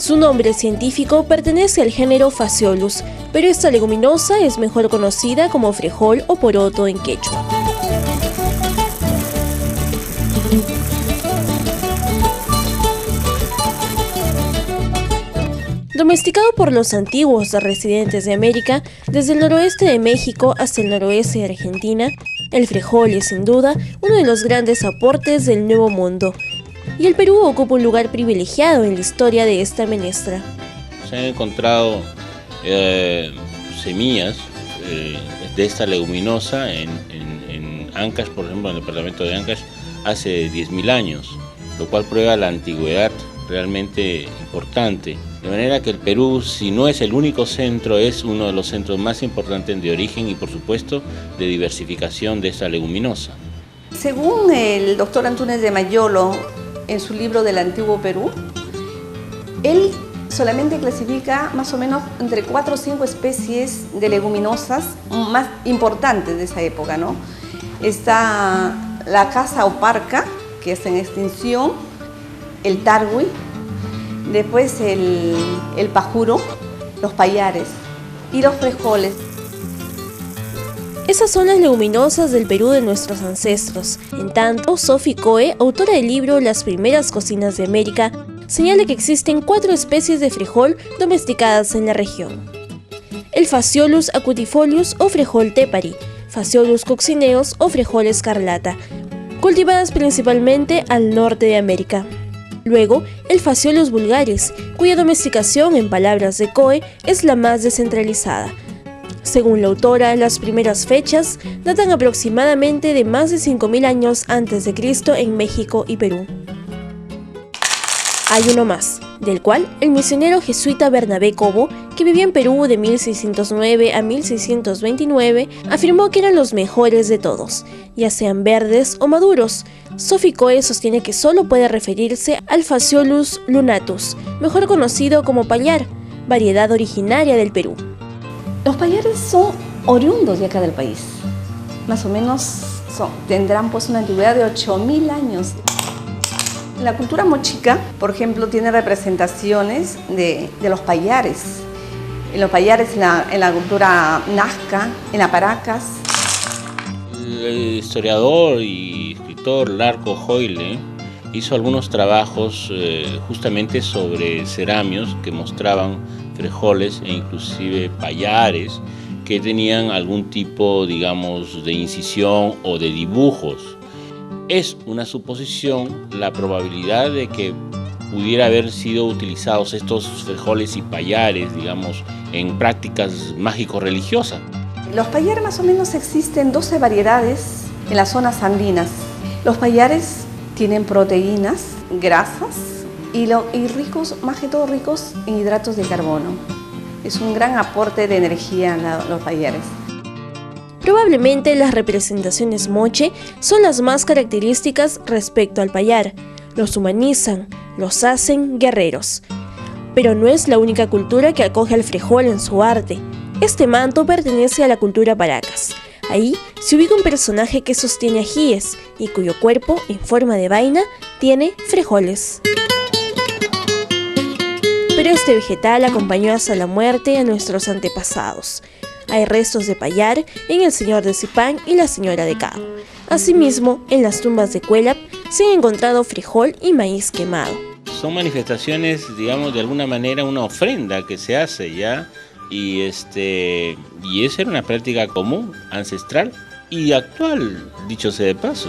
Su nombre científico pertenece al género Phaseolus, pero esta leguminosa es mejor conocida como frijol o poroto en quechua. Domesticado por los antiguos residentes de América, desde el noroeste de México hasta el noroeste de Argentina, el frijol es sin duda uno de los grandes aportes del Nuevo Mundo, y el Perú ocupa un lugar privilegiado en la historia de esta menestra. Se han encontrado semillas de esta leguminosa en Ancash, por ejemplo, en el departamento de Ancash, hace 10.000 años, lo cual prueba la antigüedad realmente importante. De manera que el Perú, si no es el único centro, es uno de los centros más importantes de origen y, por supuesto, de diversificación de esta leguminosa. Según el doctor Antúnez de Mayolo, en su libro del Antiguo Perú, él solamente clasifica más o menos entre 4 o 5 especies de leguminosas más importantes de esa época, ¿no? Está la casa o parca, que está en extinción, el tarwi, después el pajuro, los payares y los frijoles. Esas son las leguminosas del Perú de nuestros ancestros. En tanto, Sophie Coe, autora del libro Las primeras cocinas de América, señala que existen 4 especies de frijol domesticadas en la región. El Phaseolus acutifolius o frijol tepari, Phaseolus coccineus o frijol escarlata, cultivadas principalmente al norte de América. Luego, el Phaseolus vulgaris, cuya domesticación, en palabras de Coe, es la más descentralizada. Según la autora, las primeras fechas datan aproximadamente de más de 5.000 años antes de Cristo en México y Perú. Hay uno más, del cual el misionero jesuita Bernabé Cobo, que vivió en Perú de 1609 a 1629, afirmó que eran los mejores de todos, ya sean verdes o maduros. Sophie Coe sostiene que solo puede referirse al Phaseolus lunatus, mejor conocido como payar, variedad originaria del Perú. Los payares son oriundos de acá del país, más o menos tendrán pues una antigüedad de 8.000 años. La cultura mochica, por ejemplo, tiene representaciones de los payares. En los payares en la cultura nazca, en la Paracas. El historiador y escritor Larco Hoyle hizo algunos trabajos justamente sobre ceramios que mostraban frijoles e inclusive payares que tenían algún tipo, digamos, de incisión o de dibujos. Es una suposición la probabilidad de que pudiera haber sido utilizados estos frijoles y payares, digamos, en prácticas mágico-religiosas. Los payares más o menos existen 12 variedades en las zonas andinas. Los payares tienen proteínas, grasas y ricos, más que todo ricos en hidratos de carbono. Es un gran aporte de energía los payares. Probablemente las representaciones moche son las más características respecto al payar. Los humanizan, los hacen guerreros. Pero no es la única cultura que acoge al frijol en su arte. Este manto pertenece a la cultura Paracas. Ahí se ubica un personaje que sostiene ajíes y cuyo cuerpo, en forma de vaina, tiene frijoles. Pero este vegetal acompañó hasta la muerte a nuestros antepasados. Hay restos de payar en el Señor de Zipán y la Señora de Cabo. Asimismo, en las tumbas de Cuélap se han encontrado frijol y maíz quemado. Son manifestaciones, digamos, de alguna manera una ofrenda que se hace ya, y esa era una práctica común, ancestral y actual, dicho sea de paso.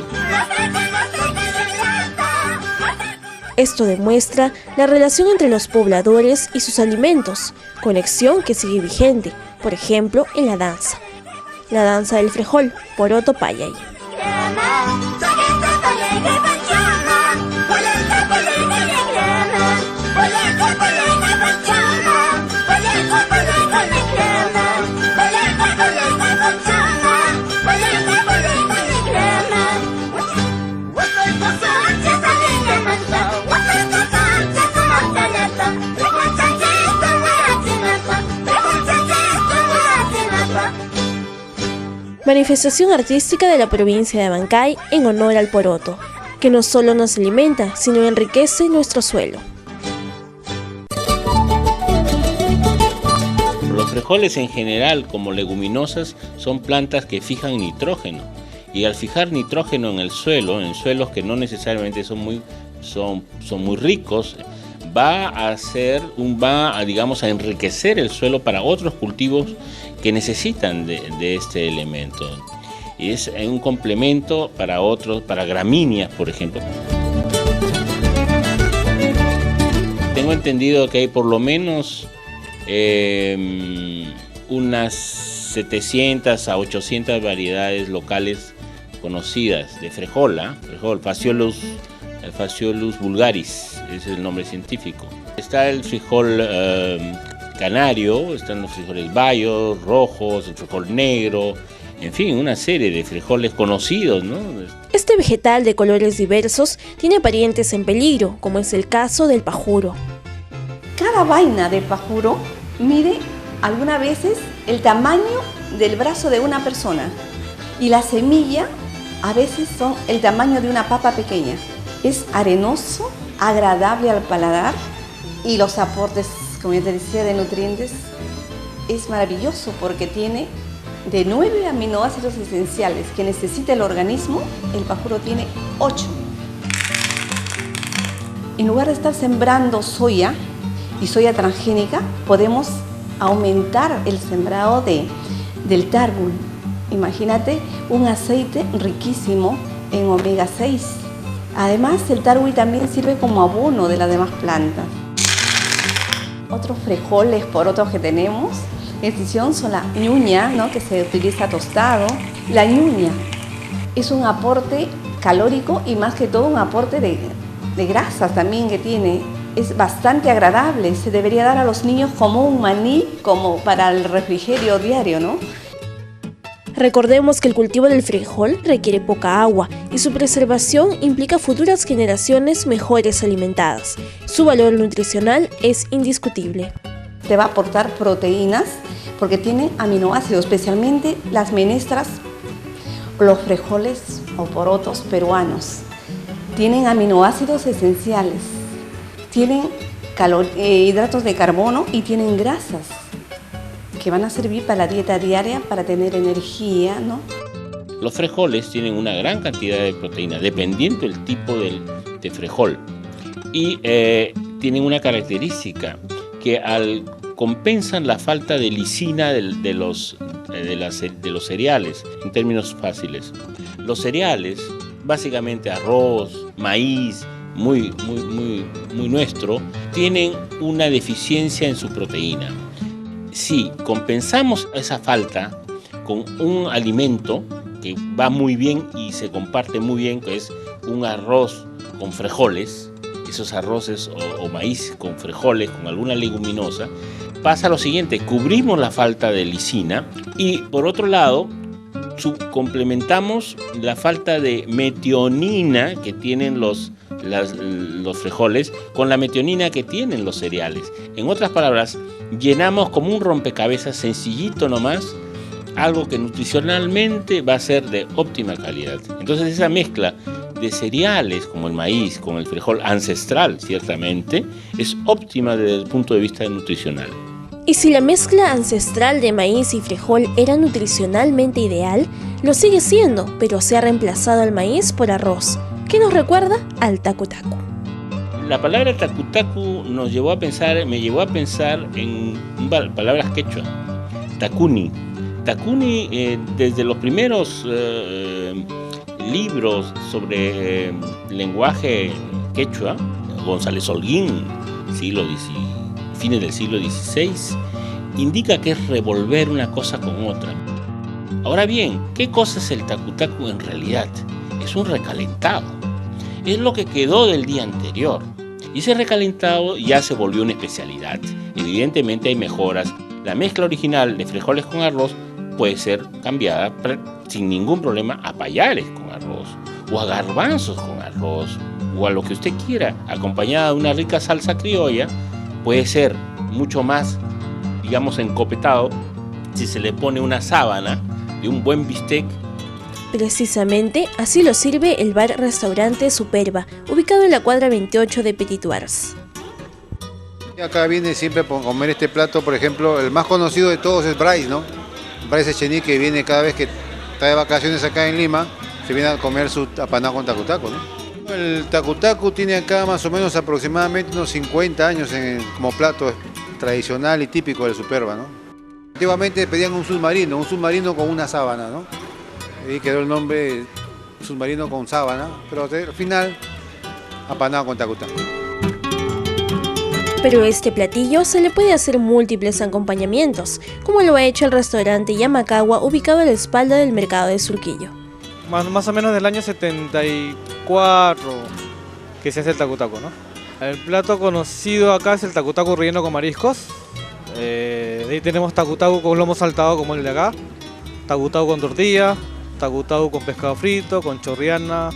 Esto demuestra la relación entre los pobladores y sus alimentos, conexión que sigue vigente, por ejemplo, en la danza del frijol, poroto payay. Manifestación artística de la provincia de Abancay en honor al poroto, que no solo nos alimenta, sino enriquece nuestro suelo. frijoles en general, como leguminosas, son plantas que fijan nitrógeno. Y al fijar nitrógeno en suelos que no necesariamente son muy ricos, va a enriquecer el suelo para otros cultivos que necesitan de este elemento. Y es un complemento para para gramíneas, por ejemplo. Tengo entendido que hay por lo menos unas 700 a 800 variedades locales conocidas de frijol, Phaseolus vulgaris, es el nombre científico. Está el frijol canario, están los frijoles bayos, rojos, el frijol negro, en fin, una serie de frijoles conocidos, ¿no? Este vegetal de colores diversos tiene parientes en peligro, como es el caso del pajuro. Cada vaina de pajuro mide algunas veces el tamaño del brazo de una persona y la semilla a veces son el tamaño de una papa pequeña. Es arenoso, agradable al paladar y los aportes, como ya te decía, de nutrientes es maravilloso porque tiene de 9 aminoácidos esenciales que necesita el organismo, el pajuro tiene 8. En lugar de estar sembrando soya y soya transgénica, podemos aumentar el sembrado del tarbul. Imagínate un aceite riquísimo en omega 6. Además, el tarbul también sirve como abono de las demás plantas. Otros frijoles porotos que tenemos en extinción son la ñuña, ¿no? Que se utiliza tostado. La ñuña es un aporte calórico y más que todo un aporte de grasas también que tiene. Es bastante agradable, se debería dar a los niños como un maní, como para el refrigerio diario, ¿no? Recordemos que el cultivo del frijol requiere poca agua y su preservación implica futuras generaciones mejores alimentadas. Su valor nutricional es indiscutible. Te va a aportar proteínas porque tiene aminoácidos, especialmente las menestras, los frijoles o porotos peruanos. Tienen aminoácidos esenciales, tienen hidratos de carbono y tienen grasas que van a servir para la dieta diaria, para tener energía, ¿no? Los frijoles tienen una gran cantidad de proteína, dependiendo del tipo de frijol. Y tienen una característica, que compensan la falta de lisina de los cereales, en términos fáciles. Los cereales, básicamente arroz, maíz, muy nuestro, tienen una deficiencia en su proteína. Si compensamos esa falta con un alimento que va muy bien y se comparte muy bien, que es un arroz con frijoles, esos arroces o maíz con frijoles, con alguna leguminosa, pasa lo siguiente: cubrimos la falta de lisina y por otro lado complementamos la falta de metionina que tienen los frijoles con la metionina que tienen los cereales. En otras palabras, llenamos como un rompecabezas sencillito nomás, algo que nutricionalmente va a ser de óptima calidad. Entonces esa mezcla de cereales como el maíz con el frijol ancestral, ciertamente, es óptima desde el punto de vista nutricional. Y si la mezcla ancestral de maíz y frijol era nutricionalmente ideal, lo sigue siendo, pero se ha reemplazado al maíz por arroz, que nos recuerda al tacu-tacu. La palabra tacu-tacu me llevó a pensar en palabras quechua. Takuni. Takuni, desde los primeros libros sobre lenguaje quechua, González Holguín, fines del siglo XVI, indica que es revolver una cosa con otra. Ahora bien, ¿qué cosa es el tacu-tacu en realidad? Es un recalentado. Es lo que quedó del día anterior. Y ese recalentado ya se volvió una especialidad. Evidentemente hay mejoras. La mezcla original de frijoles con arroz puede ser cambiada sin ningún problema a payares con arroz, o a garbanzos con arroz, o a lo que usted quiera, acompañada de una rica salsa criolla. Puede ser mucho más, digamos, encopetado si se le pone una sábana de un buen bistec. Precisamente así lo sirve el bar-restaurante Superba, ubicado en la cuadra 28 de Petit Wars. Y acá viene siempre por comer este plato, por ejemplo, el más conocido de todos es Bryce, ¿no? Bryce Echenique, que viene cada vez que está de vacaciones acá en Lima, se viene a comer su apanado con tacu-tacu, ¿no? El tacu-tacu tiene acá más o menos aproximadamente unos 50 años como plato tradicional y típico del Superba, ¿no? Antiguamente pedían un submarino con una sábana, ¿no? Ahí quedó el nombre submarino con sábana, pero al final apanado con tacu-tacu. Pero a este platillo se le puede hacer múltiples acompañamientos, como lo ha hecho el restaurante Yamakawa, ubicado a la espalda del mercado de Surquillo. Más o menos del año 74 que se hace el tacu-tacu, ¿no? El plato conocido acá es el tacu-tacu relleno con mariscos. De ahí tenemos tacu-tacu con lomo saltado como el de acá, tacu-tacu con tortilla, tacu-tacu con pescado frito, con chorriana,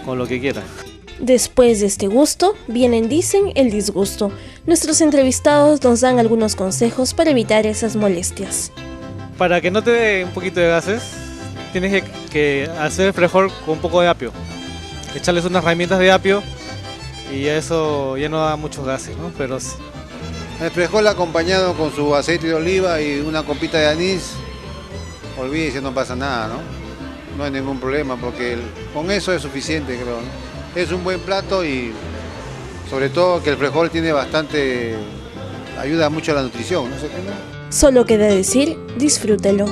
con lo que quieran. Después de este gusto, vienen, dicen, el disgusto. Nuestros entrevistados nos dan algunos consejos para evitar esas molestias. Para que no te dé un poquito de gases, tienes que hacer el frijol con un poco de apio. Echarles unas ramitas de apio y eso ya no da muchos gases, ¿no? Pero el frijol acompañado con su aceite de oliva y una copita de anís, olvídese, no pasa nada, ¿no? No hay ningún problema porque con eso es suficiente, creo, ¿no? Es un buen plato y sobre todo que el frijol tiene ayuda mucho a la nutrición, ¿no? Solo queda decir, disfrútelo.